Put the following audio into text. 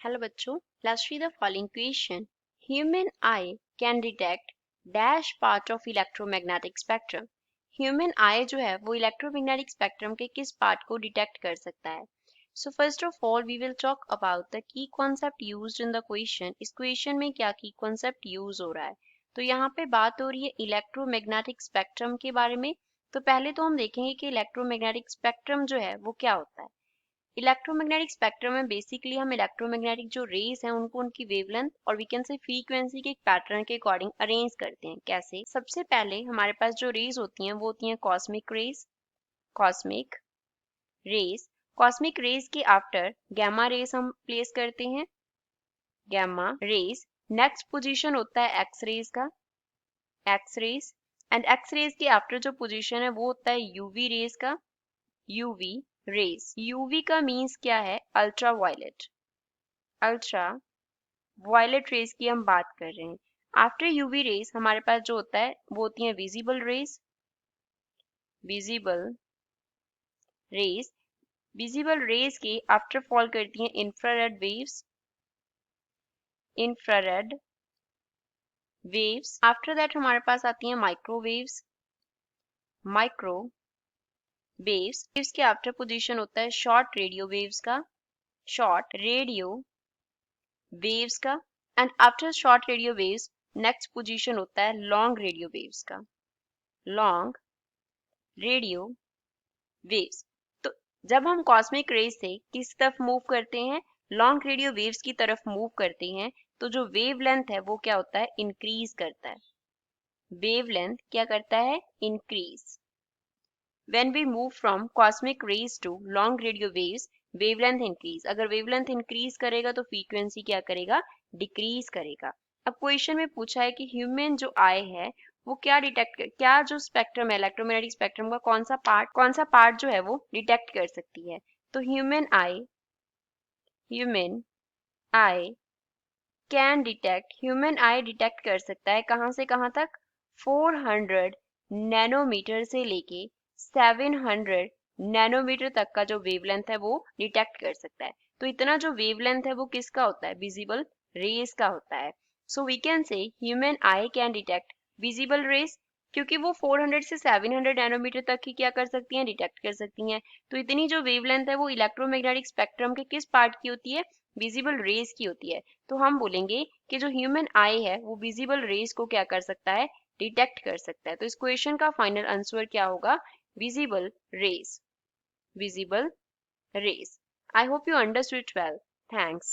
Hello बच्चों, let's read the following question. Human eye can detect dash part of electromagnetic spectrum. Human eye जो है वो electromagnetic spectrum के किस part को डिटेक्ट कर सकता है? So first of all we will talk about the key concept used in the question. इस क्वेश्चन में क्या की concept यूज हो रहा है? तो यहाँ पे बात हो रही है इलेक्ट्रोमैग्नेटिक स्पेक्ट्रम के बारे में. तो पहले तो हम देखेंगे कि इलेक्ट्रोमैग्नेटिक स्पेक्ट्रम जो है वो क्या होता है. इलेक्ट्रोमैग्नेटिक स्पेक्ट्रम में बेसिकली हम इलेक्ट्रोमैग्नेटिक जो रेज हैं उनको उनकी वेवलेंथ और वी कैन से फ्रीक्वेंसी के एक पैटर्न के अकॉर्डिंग अरेंज करते हैं. कैसे? सबसे पहले हमारे पास जो रेज होती हैं वो होती हैं cosmic rays. Cosmic rays cosmic rays के आफ्टर गैमा रेज हम प्लेस करते हैं. गैमा रेज नेक्स्ट पोजीशन होता है एक्स रेज का. X rays and X rays के आफ्टर जो पोजीशन है वो होता है यूवी रेज का. UV rays. यूवी का मीन्स क्या है? Ultraviolet. Ultraviolet rays की हम बात कर रहे हैं. आफ्टर यूवी रेज हमारे पास जो होता है वो होती है visible raise. Visible raise. Visible raise के आफ्टर फॉल करती हैं infrared waves. Infrared waves. After that हमारे पास आती हैं माइक्रोवेव्स. Micro waves. वेव्स के आफ्टर पोजीशन होता है शॉर्ट रेडियो वेव्स का. शॉर्ट रेडियो वेव्स का. And after short radio waves next position होता है लॉन्ग रेडियो वेव्स का. Long radio waves. तो जब हम कॉस्मिक रेज से किस तरफ मूव करते हैं? लॉन्ग रेडियो वेव्स की तरफ मूव करते हैं तो जो वेव लेंथ है वो क्या होता है? इंक्रीज करता है. वेव लेंथ क्या करता है? Increase. When we move from cosmic rays to long radio waves, wavelength increase. अगर wavelength increase करेगा तो frequency क्या करेगा? Decrease करेगा. अब क्वेश्चन में पूछा है कि ह्यूमन जो आई है वो क्या डिटेक्ट कर, क्या जो स्पेक्ट्रम है इलेक्ट्रोमैग्नेटिक स्पेक्ट्रम का कौन सा पार्ट जो है वो डिटेक्ट कर सकती है? तो human eye can detect. Human I detect कर सकता है कहाँ से कहाँ तक? 400 नैनोमीटर से लेके 700 नैनोमीटर तक का जो वेवलेंथ है वो डिटेक्ट कर सकता है. तो इतना जो वेवलेंथ है वो किसका होता है? विजिबल रेज का होता है. So we can say human eye can detect visible rays क्योंकि वो 400 से 700 नैनोमीटर तक ही क्या कर सकती हैं? डिटेक्ट कर सकती हैं. तो इतनी जो वेवलेंथ है वो इलेक्ट्रोमैग्नेटिक स्पेक्ट्रम के किस पार्ट की होती है? विजिबल रेज की होती है. तो हम बोलेंगे कि जो ह्यूमन आई है वो विजिबल रेज को क्या कर सकता है? डिटेक्ट कर सकता है. तो इस क्वेश्चन का फाइनल आंसर क्या होगा? visible rays. Visible rays. I hope you understood well. Thanks.